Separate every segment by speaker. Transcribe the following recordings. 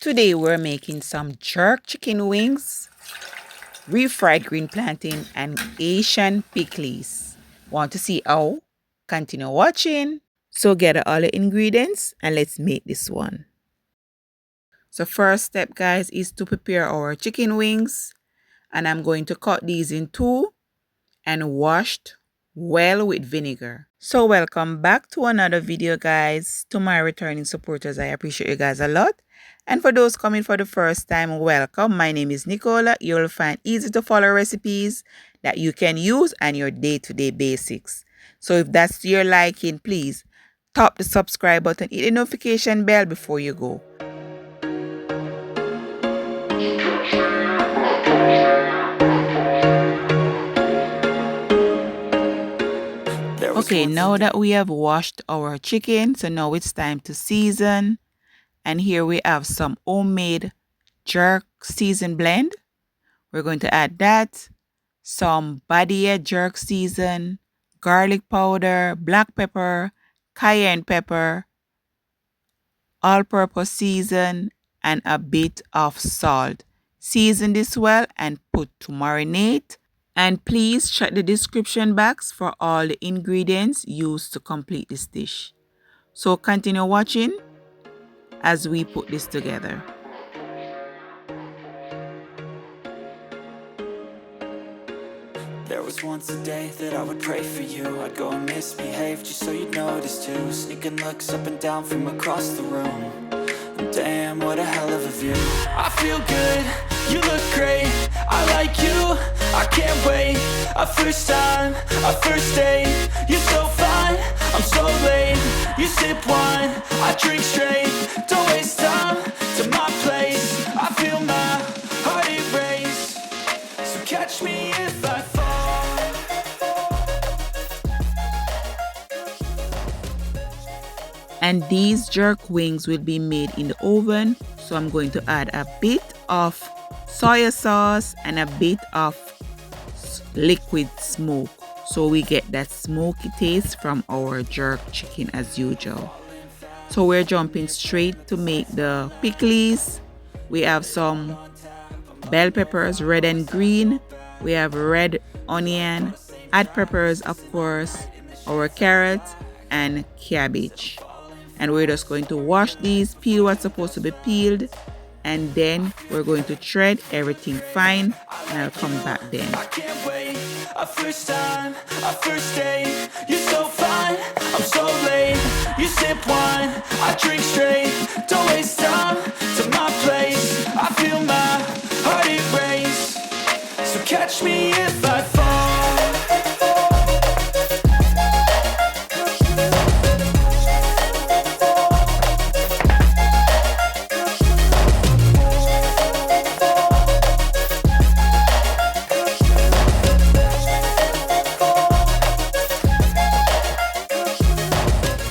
Speaker 1: Today we're making some jerk chicken wings, refried green plantain, and Asian pickles. Want to see how? Continue watching. So gather all the ingredients and let's make this one. So first step guys is to prepare our chicken wings, and I'm going to cut these in two and washed well with vinegar. So welcome back to another video guys. To my returning supporters, I appreciate you guys a lot. And for those coming for the first time, welcome. My name is Nicola. You'll find easy to follow recipes that you can use on your day-to-day basics. So if that's to your liking, please tap the subscribe button, hit the notification bell before you go. Okay, now that we have washed our chicken, so now it's time to season. And here we have some homemade jerk season blend. We're going to add that, some Badia jerk season, garlic powder, black pepper, cayenne pepper, all-purpose season, and a bit of salt. Season this well and put to marinate. And please check the description box for all the ingredients used to complete this dish. So continue watching as we put this together.
Speaker 2: There was once a day that I would pray for you. I'd go and misbehave just so you'd notice too. Sneaking looks up and down from across the room. And damn, what a hell of a view. I feel good, you look great, I like you, I can't wait. A first time, a first date, you're so fine, I'm so late. You sip wine, I drink straight. Don't waste time to my place. I feel my heart erase. So catch me if I fall.
Speaker 1: And these jerk wings will be made in the oven. So I'm going to add a bit of soy sauce and a bit of liquid smoke, so we get that smoky taste from our jerk chicken as usual. So we're jumping straight to make the pickles. We have some bell peppers, red and green. We have red onion, add peppers of course, our carrots and cabbage. And we're just going to wash these, peel what's supposed to be peeled, and then we're going to shred everything fine, and I'll come back then.
Speaker 2: I can't wait. A first time, a first date, you're so fine, I'm so late. You sip wine, I drink straight. Don't waste time to my place. I feel my heart erase. So catch me if I fall.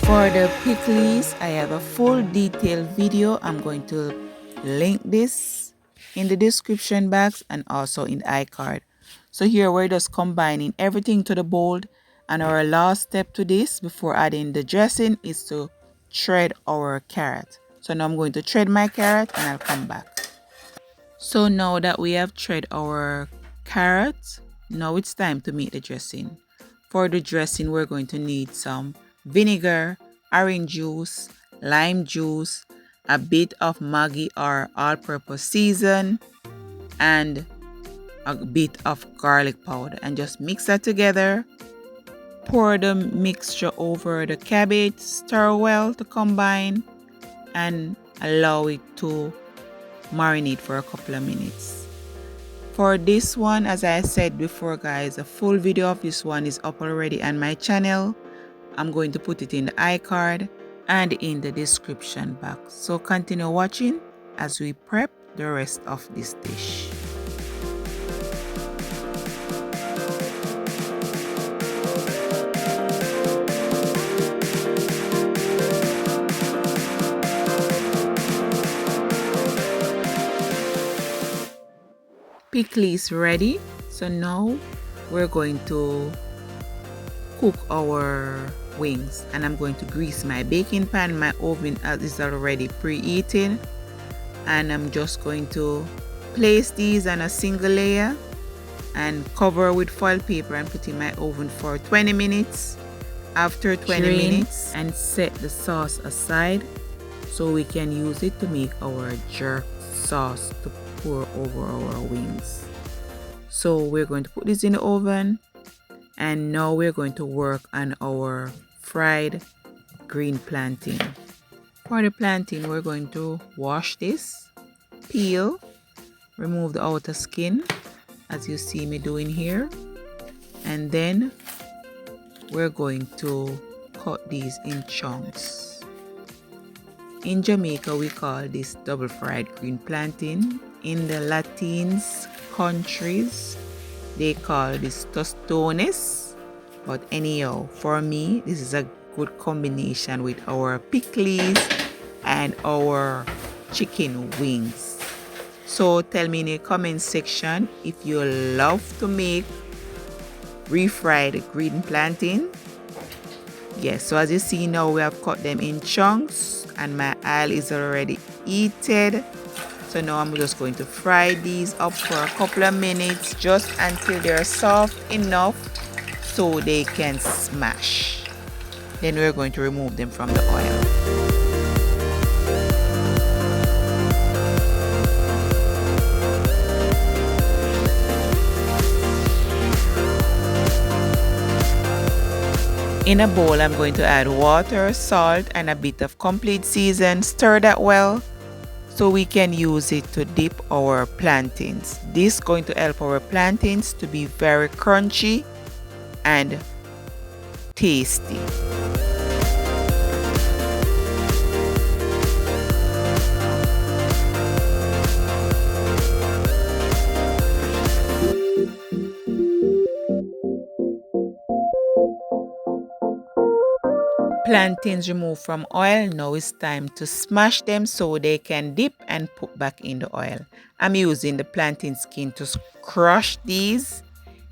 Speaker 1: For the pickles, I have a full detailed video. I'm going to link this in the description box and also in the iCard. So here we're just combining everything to the bowl, and our last step to this before adding the dressing is to shred our carrot. So now I'm going to shred my carrot and I'll come back. So now that we have shred our carrot, now it's time to make the dressing. For the dressing, we're going to need some vinegar, orange juice, lime juice, a bit of Maggi or all-purpose season, and a bit of garlic powder, and just mix that together. Pour the mixture over the cabbage, stir well to combine, and allow it to marinate for a couple of minutes. For this one, as I said before guys, a full video of this one is up already on my channel. I'm going to put it in the iCard and in the description box. So continue watching as we prep the rest of this dish. Pickle is ready. So now we're going to cook our wings, and I'm going to grease my baking pan. My oven is already preheated. and I'm just going to place these on a single layer and cover with foil paper and put in my oven for 20 minutes. After 20 minutes, and set the sauce aside so we can use it to make our jerk sauce to pour over our wings. So we're going to put this in the oven, and now we're going to work on our fried green plantain. For the plantain, we're going to wash this, peel, remove the outer skin as you see me doing here, and then we're going to cut these in chunks. In Jamaica, we call this double fried green plantain. In the Latins countries, they call this Tostones. But anyhow, for me, this is a good combination with our pickles and our chicken wings. So tell me in the comment section if you love to make refried green plantain. Yes, so as you see now, we have cut them in chunks and my oil is already heated. So now I'm just going to fry these up for a couple of minutes, just until they're soft enough so they can smash. Then we're going to remove them from the oil. In a bowl, I'm going to add water, salt, and a bit of complete season. Stir that well so we can use it to dip our plantains. This is going to help our plantains to be very crunchy and tasty. Plantains removed from oil, now it's time to smash them so they can dip and put back in the oil. I'm using the plantain skin to crush these.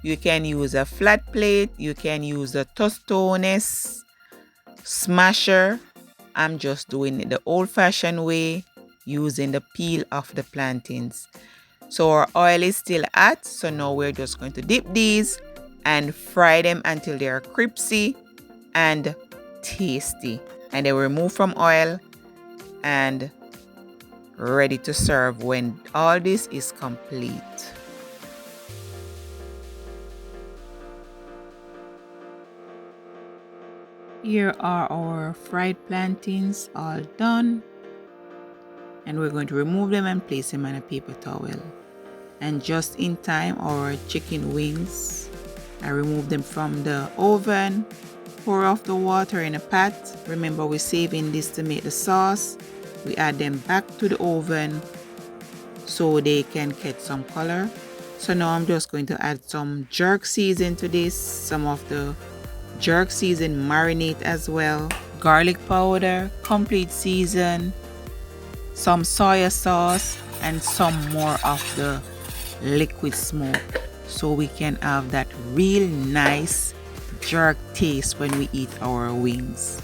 Speaker 1: You can use a flat plate, you can use a Tostones smasher. I'm just doing it the old-fashioned way, using the peel of the plantains. So our oil is still hot, so now we're just going to dip these and fry them until they are crispy and tasty, and they were removed from oil and ready to serve when all this is complete. Here are our fried plantains all done, and we're going to remove them and place them on a paper towel. And just in time, our chicken wings, I removed them from the oven. Pour off the water in a pot. Remember, we're saving this to make the sauce. We add them back to the oven so they can get some color. So now I'm just going to add some jerk season to this, some of the jerk season marinade as well, garlic powder, complete season, some soya sauce, and some more of the liquid smoke so we can have that real nice jerk taste when we eat our wings.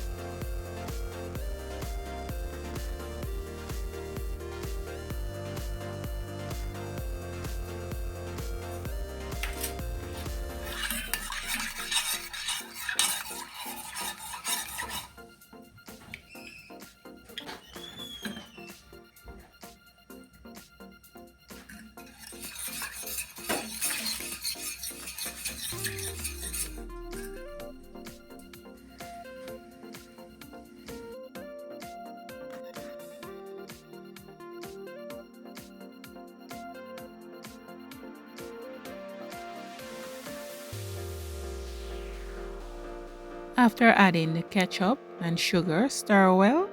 Speaker 1: After adding the ketchup and sugar, stir well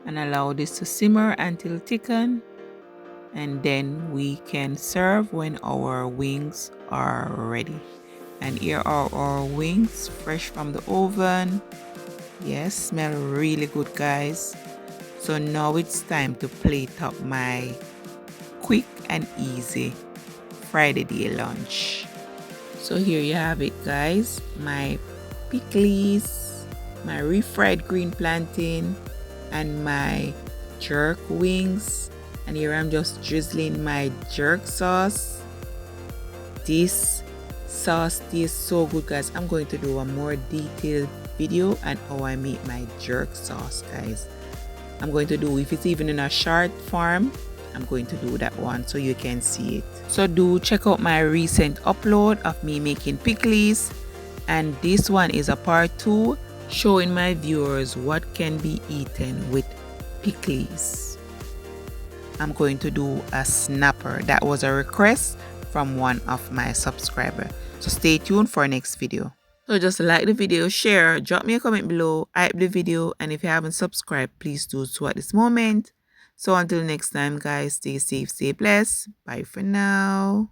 Speaker 1: and allow this to simmer until thicken, and then we can serve when our wings are ready. And here are our wings fresh from the oven. Yes, smell really good, guys. So now it's time to plate up my quick and easy Friday day lunch. So here you have it, guys, my pickles, my refried green plantain, and my jerk wings. And here I'm just drizzling my jerk sauce. This sauce tastes so good, guys. I'm going to do a more detailed video on how I make my jerk sauce, guys. I'm going to do, if it's even in a short form, I'm going to do that one so you can see it. So do check out my recent upload of me making pickles, and this one is a part 2 showing my viewers what can be eaten with pickles. I'm going to do a snapper. That was a request from one of my subscribers. So stay tuned for next video. So just like the video, share, drop me a comment below, hype the video, and if you haven't subscribed, please do so at this moment. So until next time, guys, stay safe, stay blessed. Bye for now.